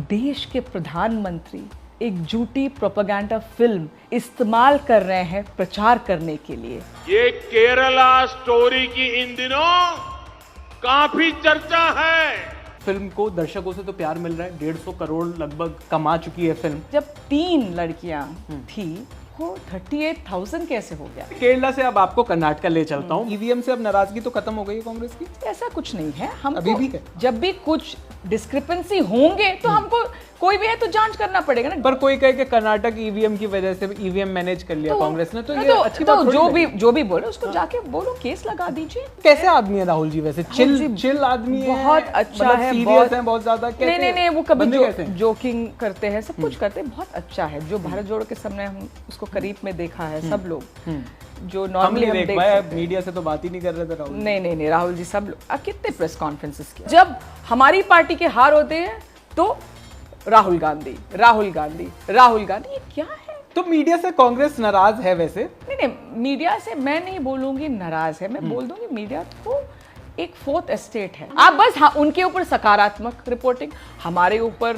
देश के प्रधानमंत्री एक झूठी प्रोपेगेंडा फिल्म इस्तेमाल कर रहे हैं प्रचार करने के लिए। ये केरला स्टोरी की इन दिनों काफी चर्चा है। फिल्म को दर्शकों से तो प्यार मिल रहा है, 150 करोड़ लगभग कमा चुकी है फिल्म। जब 3 लड़कियां थी वो 38,000 कैसे हो गया? केरला से अब आपको कर्नाटक ले चलता हूँ। ईवीएम से अब नाराजगी तो खत्म हो गई है कांग्रेस की? ऐसा कुछ नहीं है। हम अभी भी है? जब भी कुछ डिस्क्रिपेंसी होंगे तो हमको कोई भी है तो जांच करना पड़ेगा ना। पर कोई कहे कि कर्नाटक ईवीएम की वजह से ईवीएम मैनेज कर लिया कांग्रेस ने, तो ये अच्छी बात थोड़ी तो जो भी बोले उसको जाके बोलो, केस लगा दीजिए। कैसे आदमी है राहुल जी? वैसे चिल आदमी है, बहुत अच्छा है, सीरियस है बहुत ज्यादा। नहीं वो कभी जोकिंग करते हैं, सब कुछ करते हैं, बहुत अच्छा है। जो भारत जोड़ो के सामने हम उसको करीब में देखा है सब लोग, जो नॉर्मली हम देखते हैं। मीडिया से तो बात ही नहीं कर रहे थे राहुल। नहीं राहुल जी सब लोग कितने प्रेस कॉन्फ्रेंसेस किए। जब हमारी पार्टी के हार होते हैं तो राहुल गांधी, ये क्या है? तो मीडिया से कांग्रेस नाराज है वैसे? नहीं मीडिया से मैं नहीं बोलूंगी नाराज है, मैं बोल दूंगी मीडिया तो एक फोर्थ एस्टेट है। आप बस उनके ऊपर सकारात्मक रिपोर्टिंग, हमारे ऊपर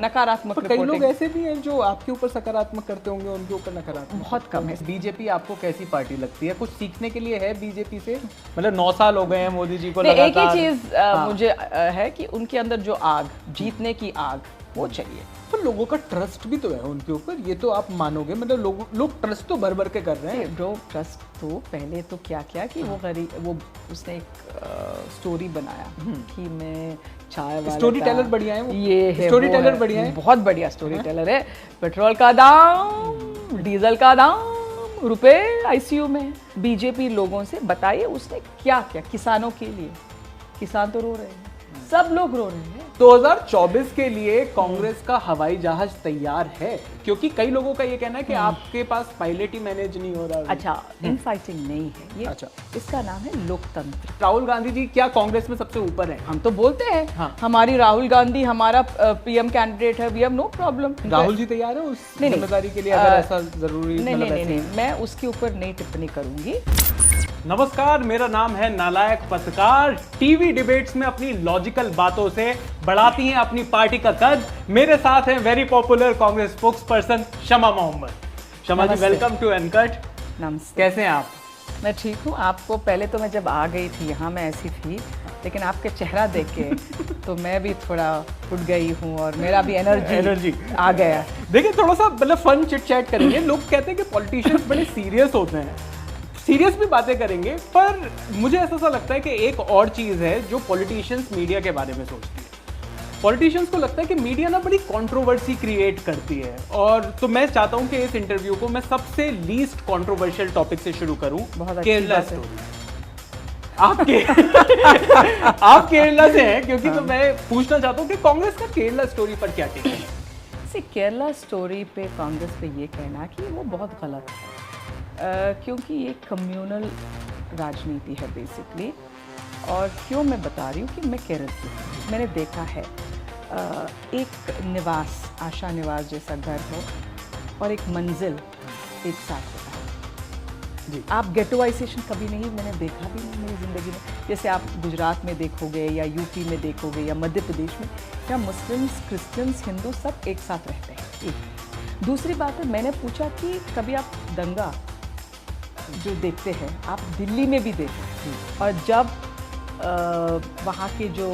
नकारात्मक रिपोर्टिंग। कई लोग ऐसे भी हैं जो आपके ऊपर सकारात्मक करते होंगे, उनके ऊपर नकारात्मक बहुत कम है। बीजेपी आपको कैसी पार्टी लगती है? कुछ सीखने के लिए है बीजेपी से? मतलब 9 साल हो गए हैं मोदी जी को लगातार। एक ही चीज मुझे है कि उनके अंदर जो आग, जीतने की आग, वो चाहिए। पर लोगों का ट्रस्ट भी तो है उनके ऊपर, ये तो आप मानोगे। मतलब लोग ट्रस्ट तो भर के कर रहे हैं। ब्रो ट्रस्ट तो पहले तो क्या कि वो उसने एक स्टोरी बनाया कि मैं चाय वाला स्टोरी टेलर बढ़िया है वो। ये है स्टोरी टेलर बढ़िया है, बहुत बढ़िया स्टोरी टेलर है। पेट्रोल का दाम, डीजल का दाम, रुपए आईसीयू में। बीजेपी लोगों से बताइए उसने क्या किसानों के लिए। किसान तो रो रहे हैं, सब लोग रो रहे हैं। 2024 के लिए कांग्रेस का हवाई जहाज तैयार है? क्योंकि कई लोगों का ये कहना है कि आपके पास पायलट ही मैनेज नहीं हो रहा। अच्छा, इनफाइटिंग नहीं है ये। अच्छा, इसका नाम है लोकतंत्र। राहुल गांधी जी क्या कांग्रेस में सबसे ऊपर है? हम तो बोलते हैं हाँ। हमारी राहुल गांधी हमारा पीएम कैंडिडेट है, we have no problem. Rahul ji तैयार है उस जिम्मेदारी के लिए अगर ऐसा जरूरी? नहीं, मैं उसके ऊपर नहीं टिप्पणी करूंगी। नमस्कार, मेरा नाम है नालायक पत्रकार। टीवी डिबेट्स में अपनी लॉजिकल बातों से बढ़ाती हैं अपनी पार्टी का कद। मेरे साथ हैं very popular Congress spokesperson Shama Mohammed. Shama ji, welcome to uncut. नमस्ते। कैसे हैं आप? मैं ठीक हूँ। आपको पहले तो मैं जब आ गई थी यहाँ मैं ऐसी थी, लेकिन आपके चेहरा देख के तो मैं भी थोड़ा उठ गई हूँ और मेरा भी एनर्जी आ गया। देखिए, थोड़ा सा मतलब फन चिट चैट करेंगे। लोग कहते हैं कि पॉलिटिशियंस बड़े सीरियस होते हैं, सीरियस भी बातें करेंगे, पर मुझे ऐसा लगता है कि एक और चीज़ है जो पॉलिटिशियंस मीडिया के बारे में सोचती है। पॉलिटिशियंस को लगता है कि मीडिया ना बड़ी कंट्रोवर्सी क्रिएट करती है, और तो मैं चाहता हूं कि इस इंटरव्यू को मैं सबसे लीस्ट कंट्रोवर्शियल टॉपिक से शुरू करूं। केरला स्टोरी। आप केरला से हैं, क्योंकि तो मैं पूछना चाहता हूं कि कांग्रेस का केरला स्टोरी पर क्या टेक है? केरला स्टोरी पे कांग्रेस पे ये कहना कि वो बहुत गलत है, क्योंकि ये कम्युनल राजनीति है बेसिकली। और क्यों मैं बता रही हूँ कि मैं केरल की हूँ। मैंने देखा है एक निवास, आशा निवास जैसा घर हो और एक मंजिल एक साथ होता है जी। आप गेटोवाइजेशन कभी नहीं, मैंने देखा भी नहीं मेरी ज़िंदगी में। जैसे आप गुजरात में देखोगे या यूपी में देखोगे या मध्य प्रदेश में, या मुस्लिम्स, क्रिश्चियंस, हिंदू सब एक साथ रहते हैं। एक दूसरी बात है, मैंने पूछा कि कभी आप दंगा जो देखते हैं, आप दिल्ली में भी देखते हैं, और जब वहाँ के जो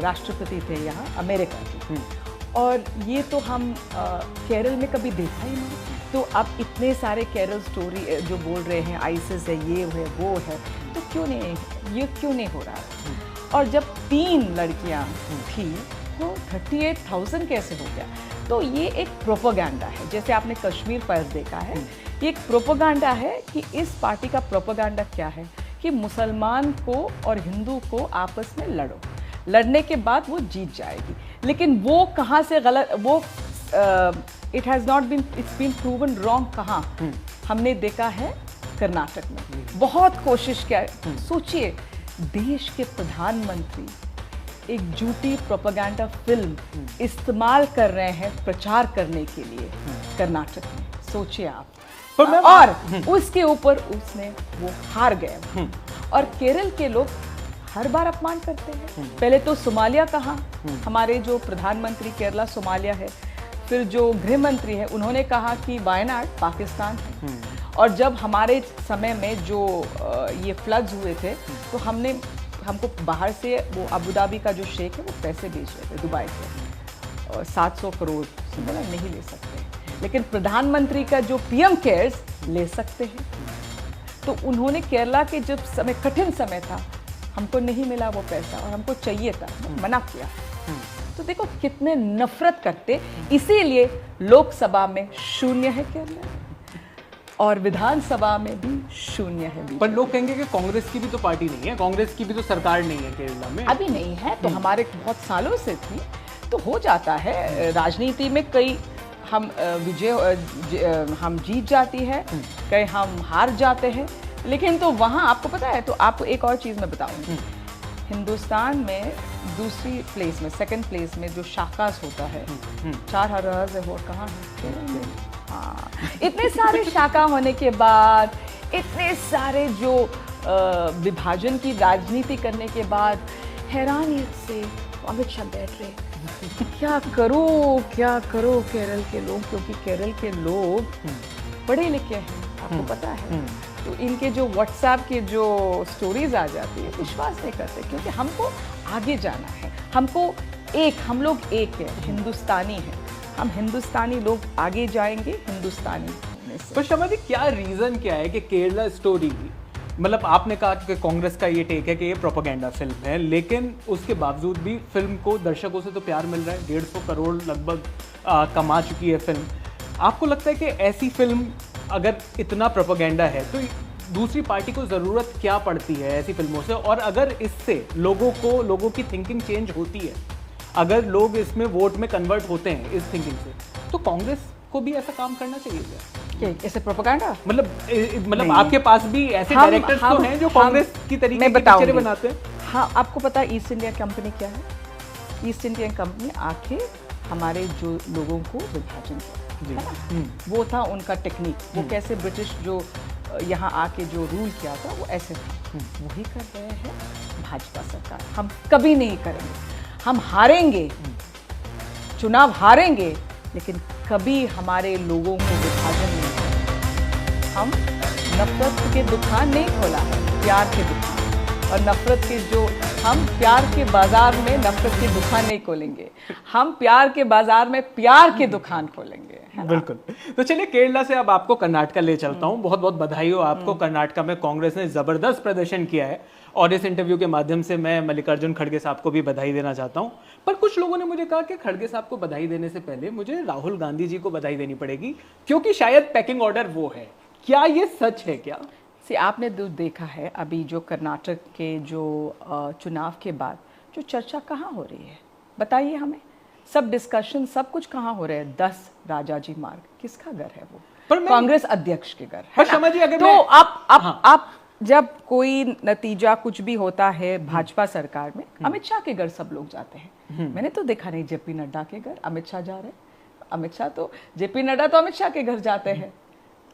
राष्ट्रपति थे यहाँ अमेरिका के, और ये तो हम केरल में कभी देखा ही नहीं। तो अब इतने सारे केरल स्टोरी जो बोल रहे हैं, आईसिस है, ये है, वो है, तो ये क्यों नहीं हो रहा? और जब 3 लड़कियाँ थी तो 38,000 कैसे हो गया? तो ये एक प्रोपेगेंडा है। जैसे आपने कश्मीर फाइल्स देखा है, ये एक प्रोपेगेंडा है कि इस पार्टी का प्रोपेगेंडा क्या है कि मुसलमान को और हिंदू को आपस में लड़ो, लड़ने के बाद वो जीत जाएगी। लेकिन वो कहाँ से गलत, वो it has not been, it's been proven wrong. कहाँ हमने देखा है? कर्नाटक में बहुत कोशिश किया। सोचिए, देश के प्रधानमंत्री एक झूठी प्रोपेगेंडा फिल्म इस्तेमाल कर रहे हैं प्रचार करने के लिए कर्नाटक में। सोचिए आप। और उसके ऊपर उसने वो हार गए। और केरल के लोग हर बार अपमान करते हैं। पहले तो सोमालिया कहा, हमारे जो प्रधानमंत्री केरला सोमालिया है, फिर जो गृह मंत्री है उन्होंने कहा कि वायनाड पाकिस्तान है। और जब हमारे समय में जो ये फ्लड्स हुए थे तो हमको बाहर से वो अबू धाबी का जो शेख है वो पैसे भेज रहे थे दुबई से, 700 करोड़ से बोला नहीं ले सकते, लेकिन प्रधानमंत्री का जो पीएम केयर्स ले सकते हैं। तो उन्होंने केरला के जब समय कठिन समय था हमको नहीं मिला वो पैसा और हमको चाहिए था, मना किया। तो देखो कितने नफरत करते, इसीलिए लोकसभा में शून्य है केरला और विधानसभा में भी शून्य है। पर लोग कहेंगे कि कांग्रेस की भी तो पार्टी नहीं है, कांग्रेस की भी तो सरकार नहीं है केरला में। अभी नहीं है तो हमारे बहुत सालों से थी, तो हो जाता है राजनीति में, कई हम हम जीत जाती है, कई हम हार जाते हैं, लेकिन तो वहाँ आपको पता है, तो आपको एक और चीज़ मैं बताऊंगी, हिंदुस्तान में दूसरी प्लेस में, सेकंड प्लेस में जो शाखास होता है, 4,000 है, और कहाँ है? हाँ, इतने सारे शाखा होने के बाद, इतने सारे जो विभाजन की राजनीति करने के बाद, हैरानियत से अमित शाह बैठ रहे क्या करो केरल के लोग, क्योंकि केरल के लोग पढ़े लिखे हैं, आपको पता है। तो इनके जो व्हाट्सएप के जो स्टोरीज आ जाती है विश्वास नहीं करते, क्योंकि हमको आगे जाना है, हम लोग एक है, हिंदुस्तानी है, हम हिंदुस्तानी लोग आगे जाएंगे हिंदुस्तानी होने से। तो शर्मा जी क्या रीजन क्या है कि केरला स्टोरी, मतलब आपने कहा कि कांग्रेस का ये टेक है कि ये प्रोपेगेंडा फिल्म है, लेकिन उसके बावजूद भी फिल्म को दर्शकों से तो प्यार मिल रहा है, 150 करोड़ लगभग कमा चुकी है फिल्म। आपको लगता है कि ऐसी फिल्म अगर इतना प्रोपेगेंडा है तो दूसरी पार्टी को ज़रूरत क्या पड़ती है ऐसी फिल्मों से, और अगर इससे लोगों की थिंकिंग चेंज होती है, अगर लोग इसमें वोट में कन्वर्ट होते हैं इस थिंकिंग से, तो कांग्रेस को भी ऐसा काम करना चाहिए क्या? ऐसे प्रोपेगेंडा मतलब आपके पास भी ऐसे डायरेक्टर्स तो हैं जो कांग्रेस की तरीके की पिक्चरें बनाते हैं। हाँ, आपको पता है ईस्ट इंडिया कंपनी क्या है? ईस्ट इंडिया कंपनी आके हमारे जो लोगों को विभाजन किया, है ना? वो था उनका टेक्निक, वो कैसे ब्रिटिश जो यहाँ आके जो रूल किया था वो ऐसे था, वही कर रहे हैं भाजपा सरकार। हम कभी नहीं करेंगे, हम हारेंगे, चुनाव हारेंगे, लेकिन कभी हमारे लोगों को विभाजन नहीं करेंगे। हम नफरत के दुकान नहीं खोला है, प्यार के दुकान, और नफरत के जो हम प्यार के बाजार में नफरत की दुकान नहीं खोलेंगे, हम प्यार के बाजार में प्यार की दुकान खोलेंगे। बिल्कुल। तो चलिए केरला से अब आपको कर्नाटक ले चलता हूँ। बहुत बहुत बधाई हो आपको, कर्नाटक में कांग्रेस ने जबरदस्त प्रदर्शन किया है, और इस इंटरव्यू के माध्यम से मैं मल्लिकार्जुन खड़गे साहब को भी बधाई देना चाहता हूँ। पर कुछ लोगों ने मुझे कहा कि खड़गे साहब को बधाई देने से पहले मुझे राहुल गांधी जी को बधाई देनी पड़ेगी, क्योंकि शायद पैकिंग ऑर्डर वो है। क्या ये सच है क्या? आपने देखा है अभी जो कर्नाटक के जो चुनाव के बाद जो चर्चा कहाँ हो रही है, बताइए हमें। सब डिस्कशन सब कुछ कहाँ हो रहा है? 10 राजाजी मार्ग किसका घर है? वो कांग्रेस अध्यक्ष के घर है। जी, अगर तो आप जब कोई नतीजा कुछ भी होता है भाजपा सरकार में, अमित शाह के घर सब लोग जाते हैं। मैंने तो देखा नहीं जेपी नड्डा के घर अमित शाह जा रहे हैं। अमित शाह तो जेपी नड्डा तो अमित शाह के घर जाते हैं,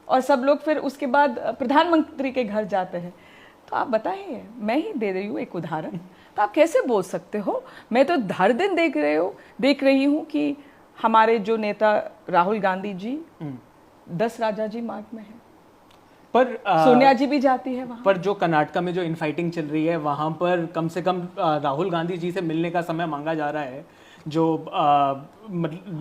और सब लोग फिर उसके बाद प्रधानमंत्री के घर जाते हैं। तो आप बताइए, मैं ही दे रही हूँ एक उदाहरण, तो आप कैसे बोल सकते हो? मैं तो हर दिन देख रही हूँ कि हमारे जो नेता राहुल गांधी जी 10 राजाजी मार्ग में है, पर सोनिया जी भी जाती है वहाँ। पर जो कर्नाटक में जो इनफाइटिंग चल रही है वहाँ पर कम से कम राहुल गांधी जी से मिलने का समय मांगा जा रहा है,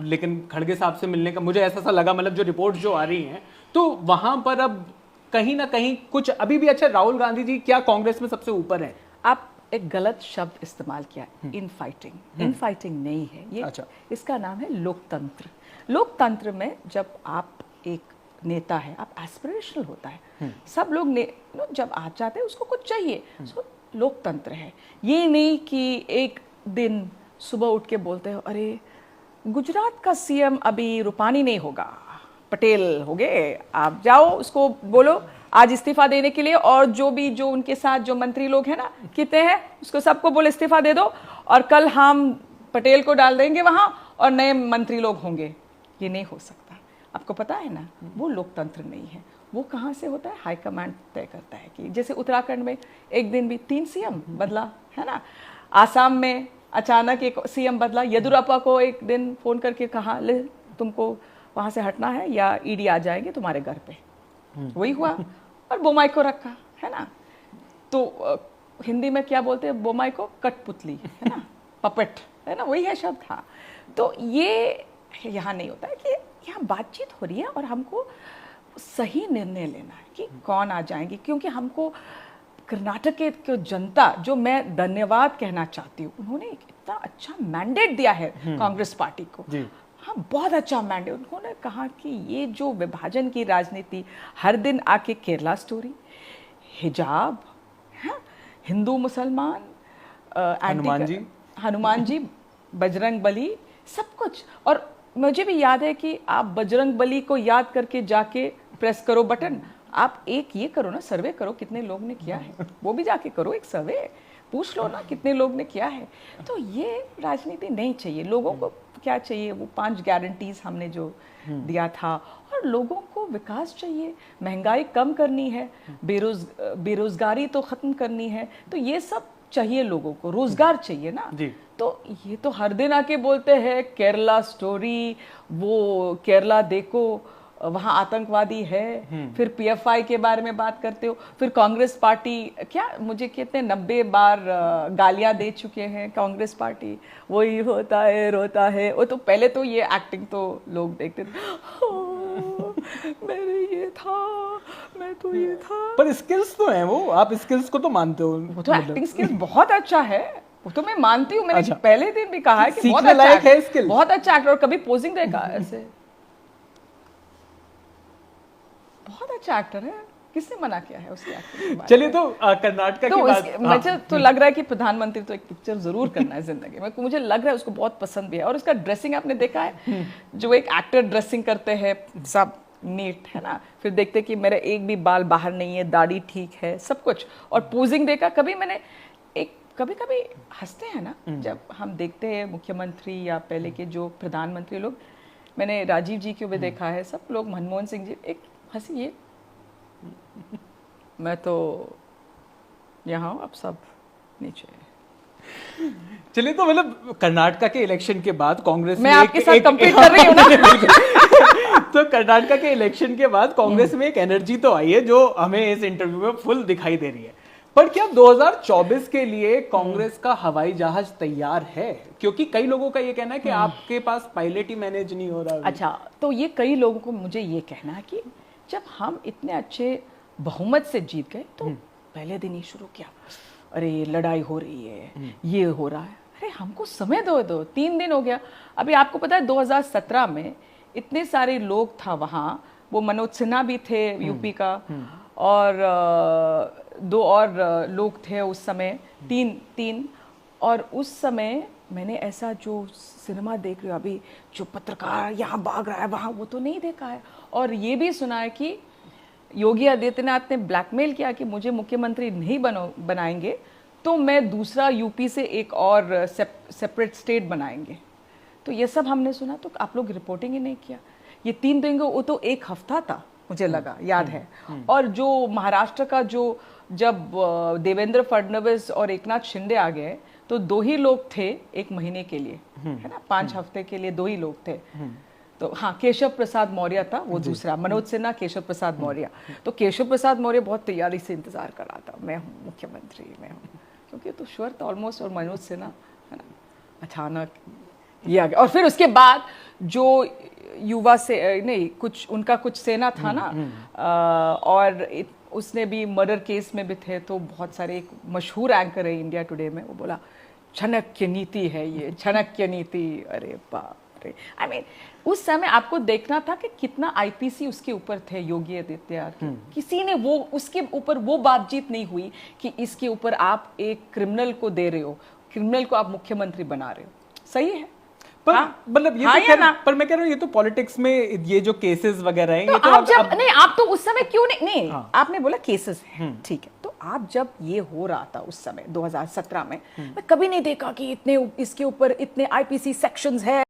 लेकिन खड़गे साहब से मिलने का मुझे ऐसा लगा, मतलब जो रिपोर्ट जो आ रही हैं, तो वहाँ पर अब कहीं ना कहीं कुछ अभी भी। अच्छा, राहुल गांधी जी क्या कांग्रेस में सबसे ऊपर है? आप एक गलत शब्द इस्तेमाल किया, इनफाइटिंग नहीं है ये। अच्छा। इसका नाम है लोकतंत्र। लोकतंत्र में जब आप एक नेता है, आप एस्पिरेशनल होता है, सब लोग जब आ जाते हैं उसको कुछ चाहिए, उसको लोकतंत्र है। ये नहीं कि एक दिन सुबह उठ के बोलते हो अरे गुजरात का सीएम अभी रूपानी नहीं होगा, पटेल हो गए, आप जाओ उसको बोलो आज इस्तीफा देने के लिए, और जो उनके साथ जो मंत्री लोग हैं ना, कितने हैं, उसको सबको बोले इस्तीफा दे दो, और कल हम पटेल को डाल देंगे वहां और नए मंत्री लोग होंगे। ये नहीं हो सकता, आपको पता है ना, वो लोकतंत्र नहीं है। वो कहाँ से होता है? हाईकमांड तय करता है कि जैसे उत्तराखंड में एक दिन भी 3 सीएम बदला है ना, आसाम में अचानक एक सीएम बदला, येदियुरप्पा को एक दिन फोन करके कहा ले तुमको वहाँ से हटना है या ईडी आ जाएंगे तुम्हारे घर पे, वही हुआ। और बोमाई को रखा है ना, तो हिंदी में क्या बोलते हैं बोमाई को? कठपुतली है ना, पपेट है ना, वही है शब्द। हाँ, तो ये यहाँ नहीं होता है कि यहाँ बातचीत हो रही है और हमको सही निर्णय लेना है कि कौन आ जाएंगे, क्योंकि हमको कर्नाटक के जनता, जो मैं धन्यवाद कहना चाहती हूँ, उन्होंने एक इतना अच्छा मैंडेट दिया है कांग्रेस पार्टी को। हाँ, बहुत अच्छा मैंडेट। उन्होंने कहा कि ये जो विभाजन की राजनीति, हर दिन आके केरला स्टोरी, हिजाब, हाँ, हिंदू मुसलमान, हनुमान जी, बजरंग बली, सब कुछ। और मुझे भी याद है कि आप बजरंग बली को याद करके जाके प्रेस करो बटन, आप एक ये करो ना, सर्वे करो कितने लोग ने किया है, वो भी जाके करो एक सर्वे, पूछ लो ना कितने लोग ने किया है। तो ये राजनीति नहीं चाहिए। लोगों को क्या चाहिए? वो 5 गारंटीज हमने जो दिया था, और लोगों को विकास चाहिए, महंगाई कम करनी है, बेरोजगारी तो खत्म करनी है, तो ये सब चाहिए लोगों को, रोजगार चाहिए ना जी। तो ये तो हर दिन आके बोलते हैं केरला स्टोरी, वो केरला देखो वहाँ आतंकवादी है, फिर पीएफआई के बारे में बात करते हो, फिर कांग्रेस पार्टी क्या मुझे कितने 90 बार गालियां दे चुके हैं कांग्रेस पार्टी, वही होता है रोता है। वो तो पहले तो ये एक्टिंग तो लोग देखते थे, मेरे ये था, मैं तो ये था, पर स्किल्स तो हैं वो, आप स्किल्स को तो मानते हो? वो तो एक्टिंग स्किल्स बहुत अच्छा है, वो तो मैं मानती हूँ। मैंने अच्छा। पहले दिन भी कहा है कि बहुत अच्छा है स्किल, बहुत अच्छा एक्टर। और कभी पोजिंग देखा ऐसे, बहुत अच्छा एक्टर है, किसने मना किया है उसकी एक्टिंग? चलिए, तो कर्नाटक तो की बात, मुझे तो लग रहा है कि प्रधानमंत्री तो एक पिक्चर जरूर करना है जिंदगी में, मुझे लग रहा है उसको बहुत पसंद भी है। और उसका ड्रेसिंग आपने देखा है, जो एक एक्टर ड्रेसिंग करते हैं, सब नीट है ना, फिर देखते कि मेरा एक भी बाल बाहर नहीं है, दाढ़ी ठीक है, सब कुछ। और पोजिंग देखा, कभी मैंने कभी कभी हंसते हैं ना जब हम देखते हैं मुख्यमंत्री या पहले के जो प्रधानमंत्री लोग, मैंने राजीव जी को भी देखा है, सब लोग, मनमोहन सिंह जी, एक हंसी ये मैं तो यहाँ हूँ, अब सब नीचे। चलिए, तो मतलब कर्नाटक के इलेक्शन के बाद कांग्रेस मैं आपके साथ कंपीट कर रही हूँ ना। तो कर्नाटक के इलेक्शन के बाद कांग्रेस में एक एनर्जी तो आई है जो हमें इस इंटरव्यू में फुल दिखाई दे रही है। पर क्या 2024 के लिए कांग्रेस का हवाई जहाज तैयार है? क्योंकि कई लोगों का ये कहना है कि आपके पास पायलट ही मैनेज नहीं हो रहा। अच्छा, तो ये कई लोगों को मुझे ये कहना है कि जब हम इतने अच्छे बहुमत से जीत गए तो पहले दिन ही शुरू किया, अरे लड़ाई हो रही है, ये हो रहा है। अरे हमको समय दो 3 दिन हो गया। अभी आपको पता है 2017 में इतने सारे लोग था वहाँ, वो मनोज सिन्हा भी थे यूपी का, और 2 और लोग थे उस समय, 3 और उस समय मैंने ऐसा जो सिनेमा देख रही हूँ अभी, जो पत्रकार यहाँ भाग रहा है वहाँ, वो तो नहीं देखा है। और ये भी सुना है कि योगी आदित्यनाथ ने ब्लैकमेल किया कि मुझे मुख्यमंत्री नहीं बनाएंगे तो मैं दूसरा यूपी से एक और सेपरेट स्टेट बनाएंगे। तो ये सब हमने सुना, तो आप लोग रिपोर्टिंग ही नहीं किया। ये 3 दिन को, वो तो 1 हफ्ता था मुझे लगा, याद है। और जो महाराष्ट्र का जो, जब देवेंद्र फडणवीस और एकनाथ शिंदे आ गए तो 2 ही लोग थे 1 महीने के लिए, है ना, 5 हफ्ते के लिए 2 ही लोग थे। तो हाँ, केशव प्रसाद मौर्य था वो दूसरा, मनोज सिन्हा, केशव प्रसाद मौर्य। तो केशव प्रसाद मौर्य बहुत तैयारी से इंतजार कर रहा था, मैं हूँ मुख्यमंत्री, मैं हूँ, क्योंकि तो श्योर था ऑलमोस्ट। और मनोज सिन्हा है ना, अचानक ये आ गया। और फिर उसके बाद जो युवा से नहीं, कुछ उनका कुछ सेना था ना, और उसने भी मर्डर केस में भी थे, तो बहुत सारे, एक मशहूर एंकर है इंडिया टुडे में, वो बोला चाणक्य नीति है ये, चाणक्य नीति। अरे बाप रे, आई मीन उस समय आपको देखना था कि कितना आईपीसी उसके ऊपर थे योगी आदित्यनाथ। किसी ने वो उसके ऊपर वो बातचीत नहीं हुई कि इसके ऊपर आप एक क्रिमिनल को दे रहे हो, क्रिमिनल को आप मुख्यमंत्री बना रहे हो। सही है, पर मतलब ये तो पर मैं कह रहा हूँ, ये तो पॉलिटिक्स में ये जो केसेस वगैरह हैं, तो ये तो आप जब नहीं, आप तो उस समय क्यों नहीं, हाँ। आपने बोला केसेस हैं, ठीक है, तो आप जब ये हो रहा था उस समय 2017 में, मैं कभी नहीं देखा कि इतने इसके ऊपर इतने आईपीसी सेक्शंस है।